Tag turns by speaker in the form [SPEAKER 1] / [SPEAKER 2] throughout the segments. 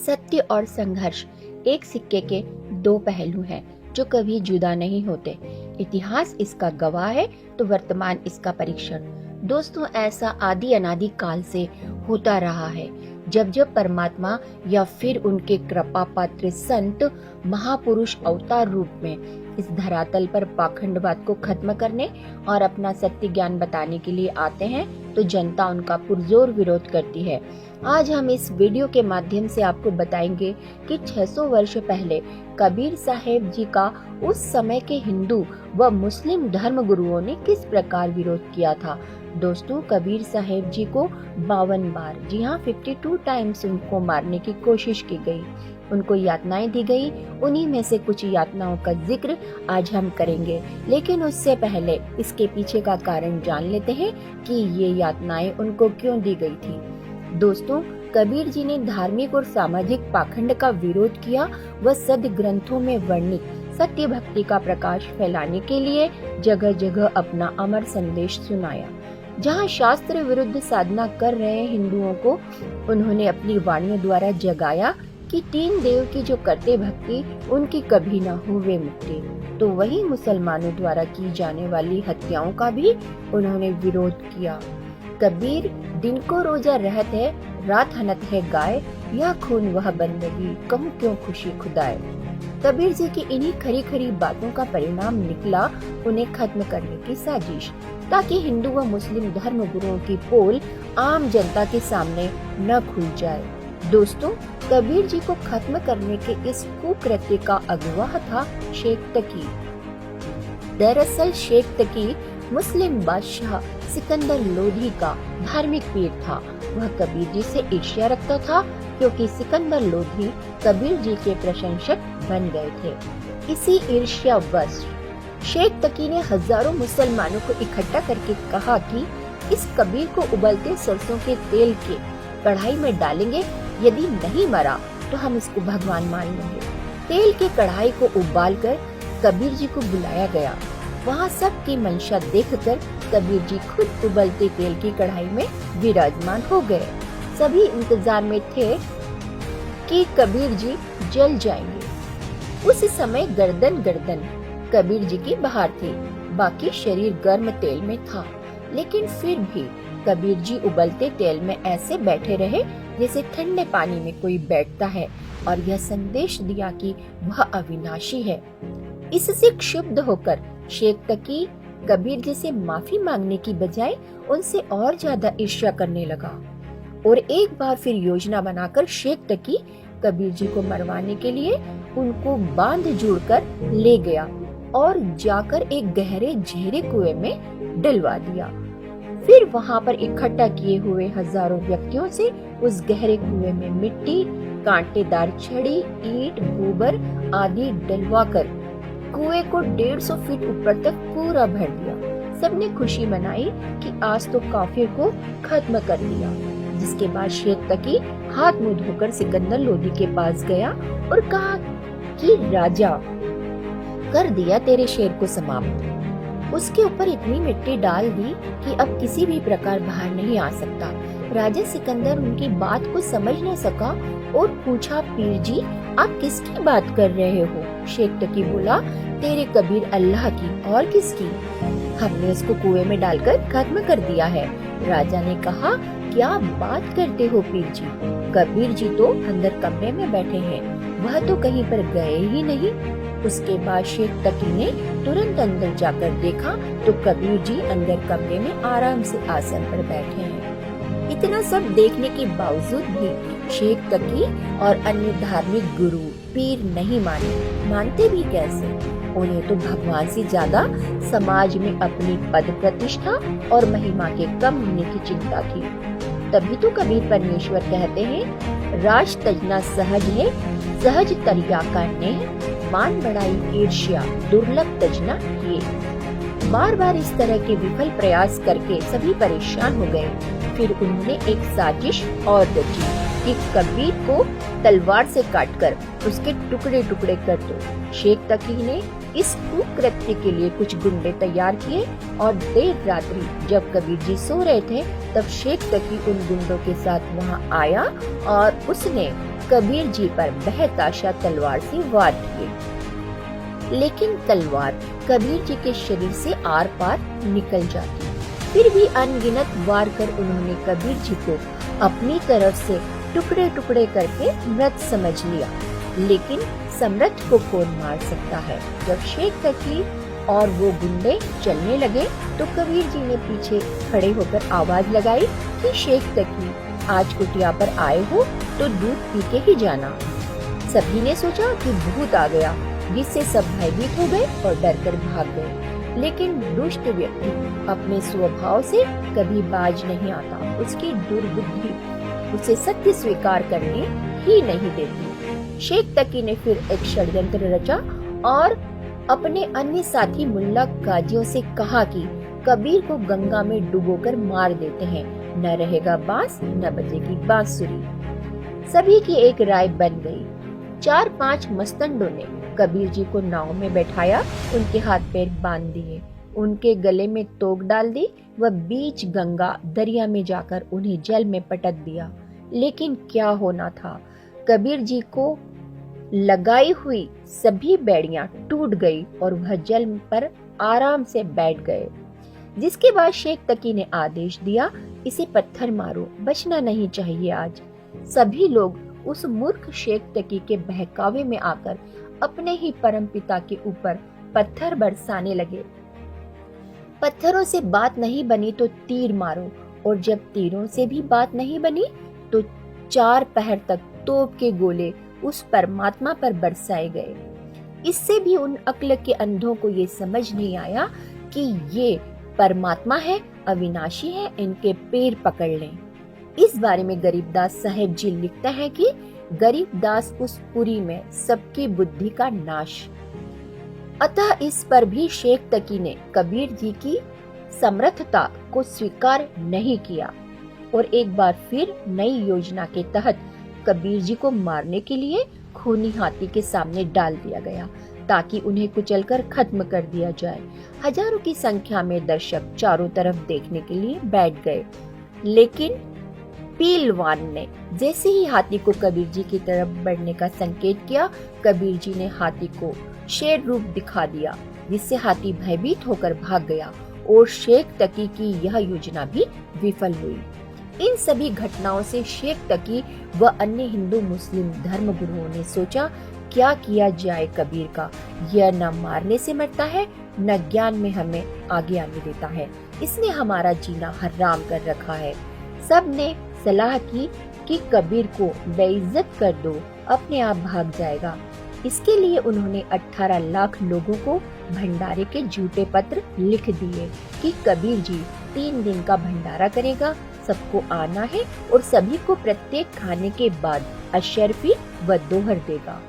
[SPEAKER 1] सत्य और संघर्ष एक सिक्के के दो पहलू हैं जो कभी जुदा नहीं होते। इतिहास इसका गवाह है तो वर्तमान इसका परीक्षण। दोस्तों, ऐसा आदि अनादि काल से होता रहा है। जब जब परमात्मा या फिर उनके कृपा पात्र संत महापुरुष अवतार रूप में इस धरातल पर पाखंडवाद को खत्म करने और अपना सत्य ज्ञान बताने के लिए आते हैं तो जनता उनका पुरजोर विरोध करती है। आज हम इस वीडियो के माध्यम से आपको बताएंगे कि 600 वर्ष पहले कबीर साहेब जी का उस समय के हिंदू व मुस्लिम धर्म गुरुओं ने किस प्रकार विरोध किया था। दोस्तों, कबीर साहेब जी को 52 बार, जी हाँ 52 टाइम्स उनको मारने की कोशिश की गई। उनको यातनाएं दी गई। उन्हीं में से कुछ यातनाओं का जिक्र आज हम करेंगे, लेकिन उससे पहले इसके पीछे का कारण जान लेते हैं कि ये यातनाएं उनको क्यों दी गई थी। दोस्तों, कबीर जी ने धार्मिक और सामाजिक पाखंड का विरोध किया व सद ग्रंथों में वर्णित सत्य भक्ति का प्रकाश फैलाने के लिए जगह जगह अपना अमर संदेश सुनाया। जहाँ शास्त्र विरुद्ध साधना कर रहे हिंदुओं को उन्होंने अपनी वाणियों द्वारा जगाया कि 3 देव की जो करते भक्ति उनकी कभी न होवे मुक्ति, तो वही मुसलमानों द्वारा की जाने वाली हत्याओं का भी उन्होंने विरोध किया। कबीर दिन को रोजा रहत है, रात हनत है गाय, यह खून वह बंदगी, कहूँ क्यों खुशी खुदाए। कबीर जी की इन्हीं खरी खरी बातों का परिणाम निकला उन्हें खत्म करने की साजिश, ताकि हिंदू व मुस्लिम धर्म गुरुओं की पोल आम जनता के सामने न खुल जाए। दोस्तों, कबीर जी को खत्म करने के इस कुकृत्य का अगुवा था शेख तकी। दरअसल शेख तकी मुस्लिम बादशाह सिकंदर लोधी का धार्मिक पीर था। वह कबीर जी से ईर्ष्या रखता था क्योंकि सिकंदर लोधी कबीर जी के प्रशंसक बन गए थे। इसी ईर्ष्यावश शेख तकी ने हजारों मुसलमानों को इकट्ठा करके कहा कि इस कबीर को उबलते सरसों के तेल के कढ़ाई में डालेंगे, यदि नहीं मरा तो हम इसको भगवान मान लेंगे। तेल की कढ़ाई को उबालकर कबीर जी को बुलाया गया। वहाँ सबकी मंशा देखकर कबीर जी खुद उबलते तेल की कढ़ाई में विराजमान हो गए। सभी इंतजार में थे कि कबीर जी जल जाएंगे। उस समय गर्दन कबीर जी की बाहर थी, बाकी शरीर गर्म तेल में था। लेकिन फिर भी कबीर जी उबलते तेल में ऐसे बैठे रहे जैसे ठंडे पानी में कोई बैठता है, और यह संदेश दिया कि वह अविनाशी है। इससे क्षुब्ध होकर शेख तकी कबीर जी से माफी मांगने की बजाय उनसे और ज्यादा ईर्ष्या करने लगा, और एक बार फिर योजना बनाकर शेख तकी कबीर जी को मरवाने के लिए उनको बांध जोड़कर ले गया और जाकर एक गहरे झेरे कुएं में डलवा दिया। फिर वहाँ पर इकट्ठा किए हुए हजारों व्यक्तियों से उस गहरे कुएं में मिट्टी, कांटेदार छड़ी, ईंट, गोबर आदि डलवाकर कुएं को 150 फीट ऊपर तक पूरा भर दिया। सबने खुशी मनाई कि आज तो काफिर को खत्म कर दिया। जिसके बाद शेख तकी हाथ मुंह धोकर सिकंदर लोधी के पास गया और कहा कि राजा, कर दिया तेरे शेर को समाप्त। उसके ऊपर इतनी मिट्टी डाल दी कि अब किसी भी प्रकार बाहर नहीं आ सकता। राजा सिकंदर उनकी बात को समझ न सका और पूछा, पीर जी आप किसकी बात कर रहे हो? शेख तकी बोला, तेरे कबीर अल्लाह की और किसकी? हमने उसको कुएं में डालकर खत्म कर दिया है। राजा ने कहा, क्या बात करते हो पीर जी? कबीर जी तो अंदर कमरे में बैठे हैं, वह तो कहीं पर गए ही नहीं। उसके बाद शेख तकी ने तुरंत अंदर जाकर देखा तो कबीर जी अंदर कमरे में आराम से आसन पर बैठे हैं। इतना सब देखने के बावजूद भी शेख तकी और अन्य धार्मिक गुरु पीर नहीं मानते भी कैसे? उन्हें तो भगवान से ज्यादा समाज में अपनी पद प्रतिष्ठा और महिमा के कम होने की चिंता थी। तभी तो कबीर परमेश्वर कहते हैं, राज तजना सहज है, सहज तरिया करने, मान बढ़ाई ईर्ष्या दुर्लभ तजना किए। बार बार इस तरह के विफल प्रयास करके सभी परेशान हो गए। फिर उन्होंने एक साजिश और रची कि कबीर को तलवार से काटकर उसके टुकड़े टुकड़े कर दो। शेख तकी ने इस कुकृत्य के लिए कुछ गुंडे तैयार किए और देर रात्रि जब कबीर जी सो रहे थे तब शेख तकी उन गुंडों के साथ वहां आया और उसने कबीर जी पर बेहताशा तलवार से वार किए, लेकिन तलवार कबीर जी के शरीर से आर पार निकल जाती। फिर भी अनगिनत वार कर उन्होंने कबीर जी को अपनी तरफ से टुकड़े टुकड़े करके मृत समझ लिया। लेकिन समर्थ को कौन मार सकता है। जब शेख तकी और वो गुंडे चलने लगे तो कबीर जी ने पीछे खड़े होकर आवाज लगाई कि शेख तकी, आज कुटिया पर आए हो तो दूध पी के ही जाना। सभी ने सोचा कि भूत आ गया, जिससे सब भयभीत हो गए और डरकर भाग गए। लेकिन दुष्ट व्यक्ति अपने स्वभाव से कभी बाज नहीं आता। उसकी दुर्बुद्धि उसे सत्य स्वीकार करने ही नहीं देती। शेख तकी ने फिर एक षड्यंत्र रचा और अपने अन्य साथी मुल्ला काजियों से कहा कि कबीर को गंगा में डुबोकर मार देते हैं, न रहेगा बांस न बजेगी बांसुरी। सभी की एक राय बन गई। 4-5 मस्तंडों ने कबीर जी को नाव में बैठाया, उनके हाथ पैर बांध दिए, उनके गले में तोक डाल दी व बीच गंगा दरिया में जाकर उन्हें जल में पटक दिया। लेकिन क्या होना था, कबीर जी को लगाई हुई सभी बेड़ियां टूट गई और वह जल पर आराम से बैठ गए। जिसके बाद शेख तकी ने आदेश दिया, इसे पत्थर मारो, बचना नहीं चाहिए आज। सभी लोग उस मूर्ख शेख तकी के बहकावे में आकर अपने ही परमपिता के ऊपर पत्थर बरसाने लगे। पत्थरों से बात नहीं बनी तो तीर मारो, और जब तीरों से भी बात नहीं बनी तो 4 पहर तक तोप के गोले उस परमात्मा पर बरसाए गए। इससे भी उन अक्ल के अंधों को ये समझ नहीं आया कि ये परमात्मा है, अविनाशी है, इनके पैर पकड़ लें। इस बारे में गरीबदास साहेब जी लिखता है कि गरीबदास उस पुरी में सबकी बुद्धि का नाश। अतः इस पर भी शेख तकी ने कबीर जी की समर्थता को स्वीकार नहीं किया और एक बार फिर नई योजना के तहत कबीर जी को मारने के लिए खूनी हाथी के सामने डाल दिया गया ताकि उन्हें कुचलकर खत्म कर दिया जाए। हजारों की संख्या में दर्शक चारों तरफ देखने के लिए बैठ गए, लेकिन पीलवान ने जैसे ही हाथी को कबीर जी की तरफ बढ़ने का संकेत किया, कबीर जी ने हाथी को शेर रूप दिखा दिया, जिससे हाथी भयभीत होकर भाग गया और शेख तकी की यह योजना भी विफल हुई। इन सभी घटनाओं से शेख तकी व अन्य हिंदू मुस्लिम धर्म गुरुओं ने सोचा, क्या किया जाए कबीर का। यह न मारने से मरता है, न ज्ञान में हमें आगे आने देता है। इसने हमारा जीना हराम कर रखा है। सब ने सलाह की कि कबीर को बेइज्जत कर दो, अपने आप भाग जाएगा। इसके लिए उन्होंने 18 लाख लोगों को भंडारे के झूठे पत्र लिख दिए कि कबीर जी 3 दिन का भंडारा करेगा, सबको आना है और सभी को प्रत्येक खाने के बाद अशर्फी व दोहर देगा।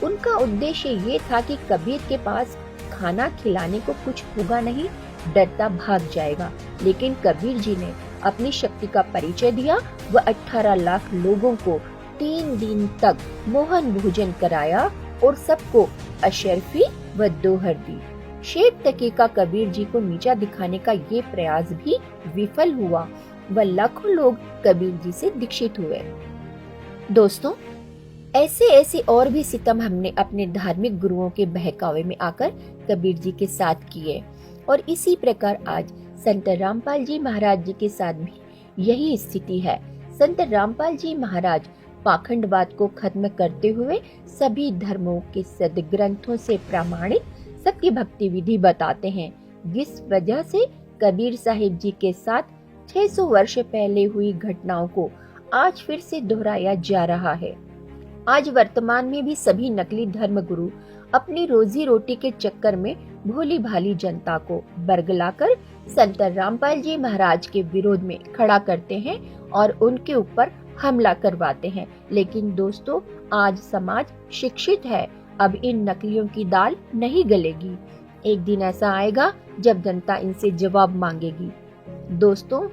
[SPEAKER 1] उनका उद्देश्य ये था कि कबीर के पास खाना खिलाने को कुछ होगा नहीं, डरता भाग जाएगा। लेकिन कबीर जी ने अपनी शक्ति का परिचय दिया व 18 लाख लोगों को 3 दिन तक मोहन भोजन कराया और सबको अशर्फी व दोहर दी। शेख तकी का कबीर जी को नीचा दिखाने का ये प्रयास भी विफल हुआ व लाखों लोग कबीर जी से दीक्षित हुए। दोस्तों, ऐसे और भी सितम हमने अपने धार्मिक गुरुओं के बहकावे में आकर कबीर जी के साथ किए और इसी प्रकार आज संत रामपाल जी महाराज जी के साथ भी यही स्थिति है। संत रामपाल जी महाराज पाखंडवाद को खत्म करते हुए सभी धर्मों के सदग्रंथों से प्रमाणित सत्य भक्ति विधि बताते हैं, जिस वजह से कबीर साहिब जी के साथ 600 वर्ष पहले हुई घटनाओं को आज फिर से दोहराया जा रहा है। आज वर्तमान में भी सभी नकली धर्म गुरु अपनी रोजी रोटी के चक्कर में भोली भाली जनता को बरगलाकर संत रामपाल जी महाराज के विरोध में खड़ा करते हैं और उनके ऊपर हमला करवाते हैं। लेकिन दोस्तों, आज समाज शिक्षित है, अब इन नकलियों की दाल नहीं गलेगी। एक दिन ऐसा आएगा जब जनता इनसे जवाब मांगेगी। दोस्तों,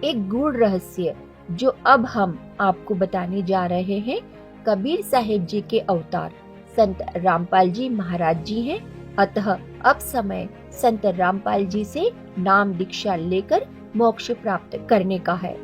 [SPEAKER 1] एक गूढ़ रहस्य जो अब हम आपको बताने जा रहे हैं, कबीर साहिब जी के अवतार संत रामपाल जी महाराज जी हैं। अतः अब समय संत रामपाल जी से नाम दीक्षा लेकर मोक्ष प्राप्त करने का है।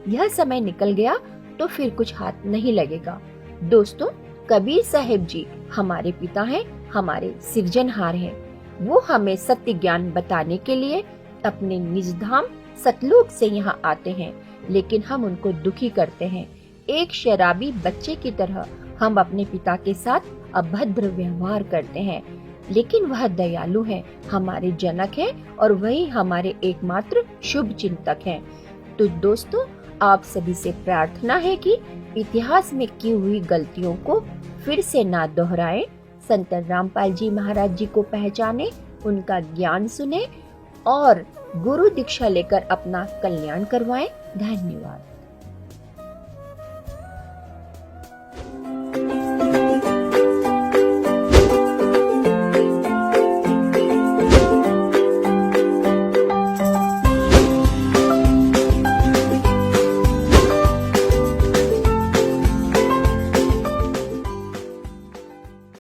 [SPEAKER 1] यह समय निकल गया तो फिर कुछ हाथ नहीं लगेगा। दोस्तों, कबीर साहिब जी हमारे पिता हैं, हमारे सृजनहार हैं। वो हमें सत्य ज्ञान बताने के लिए अपने निज धाम सतलोक से यहाँ आते हैं, लेकिन हम उनको दुखी करते हैं। एक शराबी बच्चे की तरह हम अपने पिता के साथ अभद्र व्यवहार करते हैं, लेकिन वह दयालु हैं, हमारे जनक हैं और वही हमारे एकमात्र शुभ चिंतक हैं। तो दोस्तों, आप सभी से प्रार्थना है कि इतिहास में की हुई गलतियों को फिर से ना दोहराएं, संत रामपाल जी महाराज जी को पहचाने, उनका ज्ञान सुने और गुरु दीक्षा लेकर अपना कल्याण करवाएं। धन्यवाद।